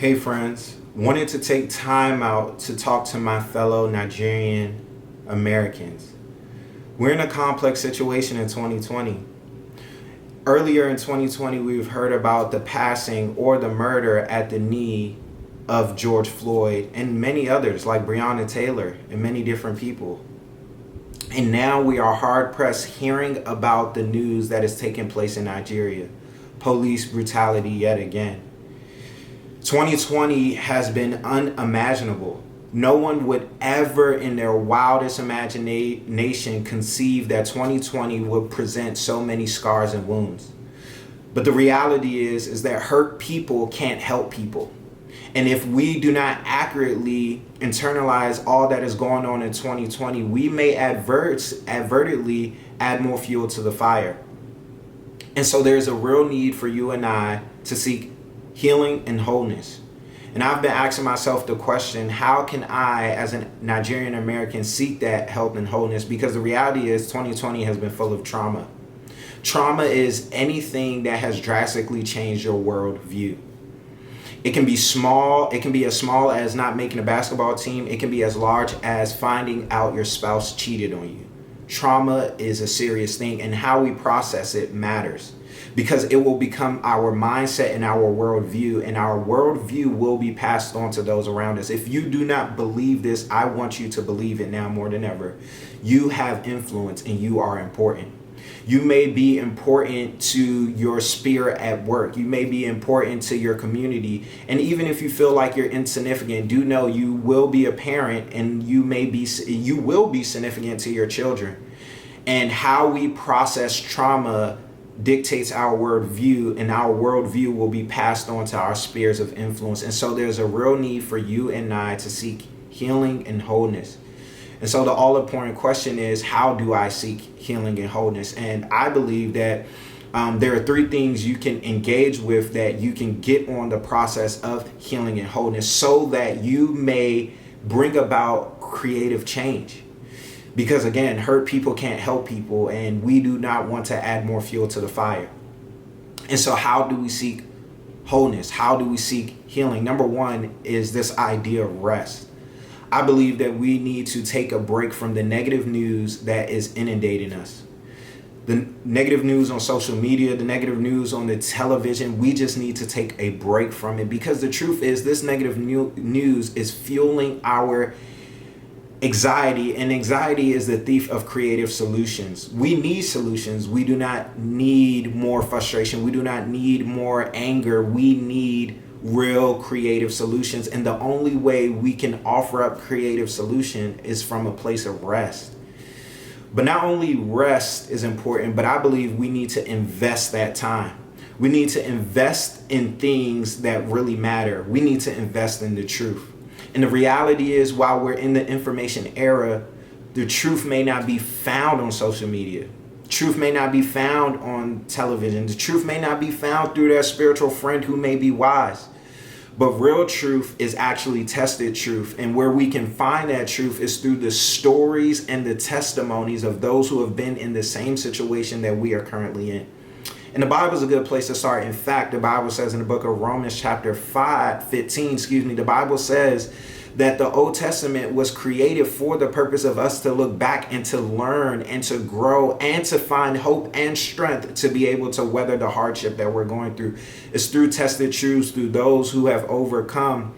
Hey friends, wanted to take time out to talk to my fellow Nigerian Americans. We're in a complex situation in 2020. Earlier in 2020, we've heard about the passing or the murder at the knee of George Floyd and many others like Breonna Taylor and many different people. And now we are hard pressed hearing about the news that is taking place in Nigeria. Police brutality yet again. 2020 has been unimaginable. No one would ever in their wildest imagination conceive that 2020 would present so many scars and wounds. But the reality is that hurt people can't help people. And if we do not accurately internalize all that is going on in 2020, we may advertently add more fuel to the fire. And so there's a real need for you and I to seek healing and wholeness. And I've been asking myself the question, how can I, as a Nigerian American, seek that help and wholeness? Because the reality is 2020 has been full of trauma. Trauma is anything that has drastically changed your worldview. It can be small. It can be as small as not making a basketball team. It can be as large as finding out your spouse cheated on you. Trauma is a serious thing, and how we process it matters, because it will become our mindset and our worldview, and our worldview will be passed on to those around us. If you do not believe this, I want you to believe it now more than ever. You have influence and you are important. You may be important to your sphere at work. You may be important to your community. And even if you feel like you're insignificant, do know you will be a parent, and you will be significant to your children. And how we process trauma dictates our worldview, and our worldview will be passed on to our spheres of influence. And so there's a real need for you and I to seek healing and wholeness. And so the all important question is, how do I seek healing and wholeness? And I believe that there are three things you can engage with that you can get on the process of healing and wholeness, so that you may bring about creative change. Because again, hurt people can't help people, and we do not want to add more fuel to the fire. And so how do we seek wholeness? How do we seek healing? Number one is this idea of rest. I believe that we need to take a break from the negative news that is inundating us. The negative news on social media, the negative news on the television, we just need to take a break from it, because the truth is this negative news is fueling our anxiety, and anxiety is the thief of creative solutions. We need solutions. We do not need more frustration. We do not need more anger. We need real creative solutions. And the only way we can offer up creative solution is from a place of rest. But not only rest is important, but I believe we need to invest that time. We need to invest in things that really matter. We need to invest in the truth. And the reality is, while we're in the information era, the truth may not be found on social media. Truth may not be found on television. The truth may not be found through that spiritual friend who may be wise. But real truth is actually tested truth. And where we can find that truth is through the stories and the testimonies of those who have been in the same situation that we are currently in. And the Bible is a good place to start. In fact, the Bible says in the book of Romans chapter 15, the Bible says that the Old Testament was created for the purpose of us to look back and to learn and to grow and to find hope and strength to be able to weather the hardship that we're going through. It's through tested truths, through those who have overcame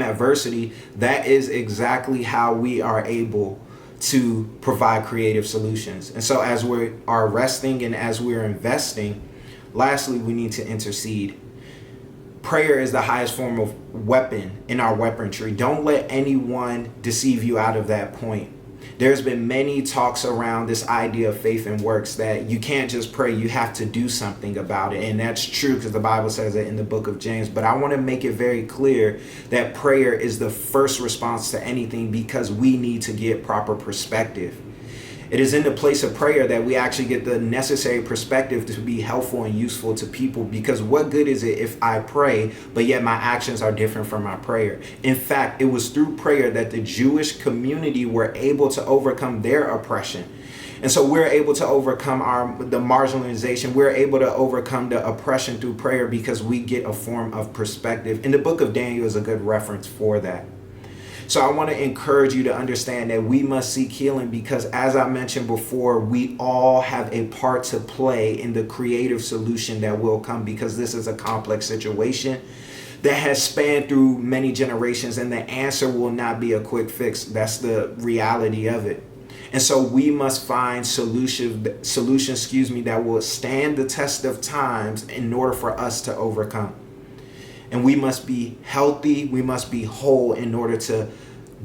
adversity. That is exactly how we are able to provide creative solutions. And so as we are resting and as we're investing, lastly, we need to intercede. Prayer is the highest form of weapon in our weaponry. Don't let anyone deceive you out of that point. There's been many talks around this idea of faith and works, that you can't just pray, you have to do something about it. And that's true, because the Bible says it in the book of James. But I want to make it very clear that prayer is the first response to anything, because we need to get proper perspective. It is in the place of prayer that we actually get the necessary perspective to be helpful and useful to people. Because what good is it if I pray, but yet my actions are different from my prayer? In fact, it was through prayer that the Jewish community were able to overcome their oppression. And so we're able to overcome the marginalization. We're able to overcome the oppression through prayer because we get a form of perspective. And the book of Daniel is a good reference for that. So I want to encourage you to understand that we must seek healing because, as I mentioned before, we all have a part to play in the creative solution that will come, because this is a complex situation that has spanned through many generations, and the answer will not be a quick fix. That's the reality of it. And so we must find solutions that will stand the test of times in order for us to overcome. And we must be healthy, we must be whole in order to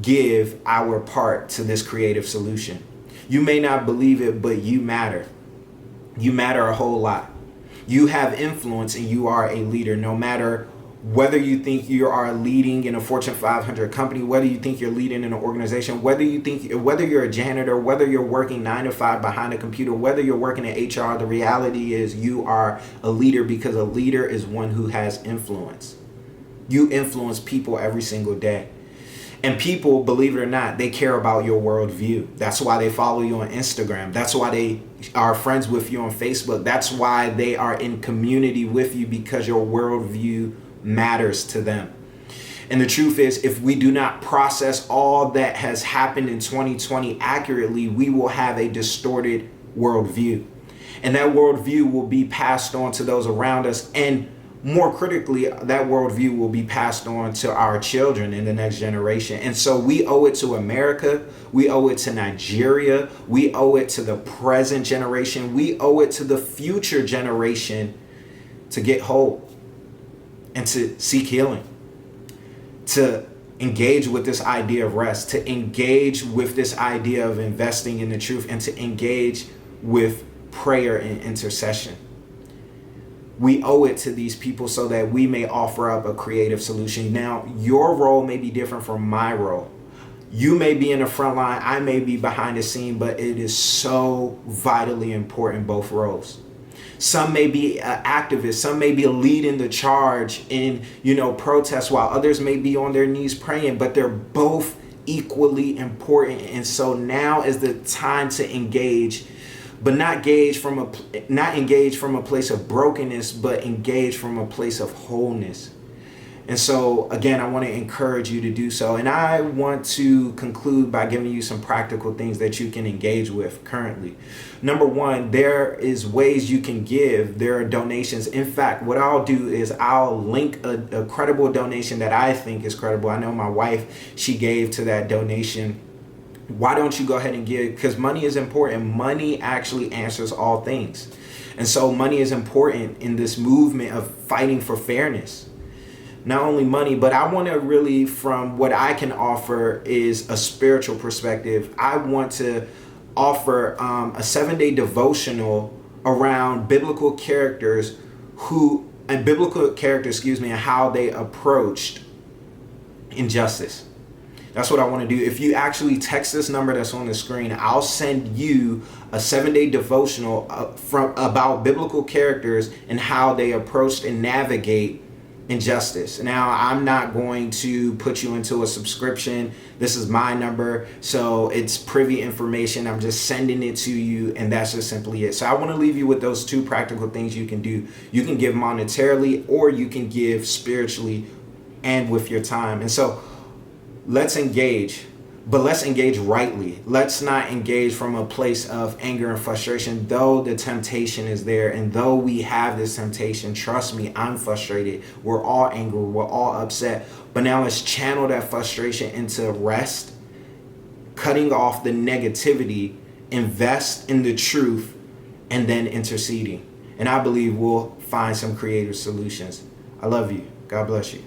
give our part to this creative solution. You may not believe it, but you matter. You matter a whole lot. You have influence and you are a leader, no matter whether you think you are leading in a Fortune 500 company, whether you think you're leading in an organization, whether you're a janitor, whether you're working 9 to 5 behind a computer, whether you're working in HR, the reality is you are a leader, because a leader is one who has influence. You influence people every single day. And people, believe it or not, they care about your worldview. That's why they follow you on Instagram. That's why they are friends with you on Facebook. That's why they are in community with you, because your worldview matters to them. And the truth is, if we do not process all that has happened in 2020 accurately, we will have a distorted worldview. And that worldview will be passed on to those around us. And more critically, that worldview will be passed on to our children in the next generation. And so we owe it to America. We owe it to Nigeria. We owe it to the present generation. We owe it to the future generation to get whole and to seek healing, to engage with this idea of rest, to engage with this idea of investing in the truth, and to engage with prayer and intercession. We owe it to these people so that we may offer up a creative solution. Now, your role may be different from my role. You may be in the front line, I may be behind the scene, but it is so vitally important, both roles. Some may be activists, some may be leading the charge in, protests, while others may be on their knees praying, but they're both equally important. And so now is the time to engage, but not engage from a place of brokenness, but engage from a place of wholeness. And so, again, I want to encourage you to do so. And I want to conclude by giving you some practical things that you can engage with currently. Number one, there is ways you can give. There are donations. In fact, what I'll do is I'll link a credible donation that I think is credible. I know my wife, she gave to that donation. Why don't you go ahead and give? Because money is important. Money actually answers all things. And so money is important in this movement of fighting for fairness. Not only money, but I want to really, from what I can offer is a spiritual perspective. I want to offer a 7-day devotional around biblical characters and how they approached injustice. That's what I want to do. If you actually text this number that's on the screen, I'll send you a 7-day devotional about biblical characters and how they approached and navigate injustice. Now, I'm not going to put you into a subscription. This is my number, so it's privy information. I'm just sending it to you, and that's just simply it. So I want to leave you with those two practical things you can do. You can give monetarily, or you can give spiritually and with your time. And so let's engage, but let's engage rightly. Let's not engage from a place of anger and frustration, though the temptation is there. And though we have this temptation, trust me, I'm frustrated. We're all angry. We're all upset. But now let's channel that frustration into rest, cutting off the negativity, invest in the truth, and then interceding. And I believe we'll find some creative solutions. I love you. God bless you.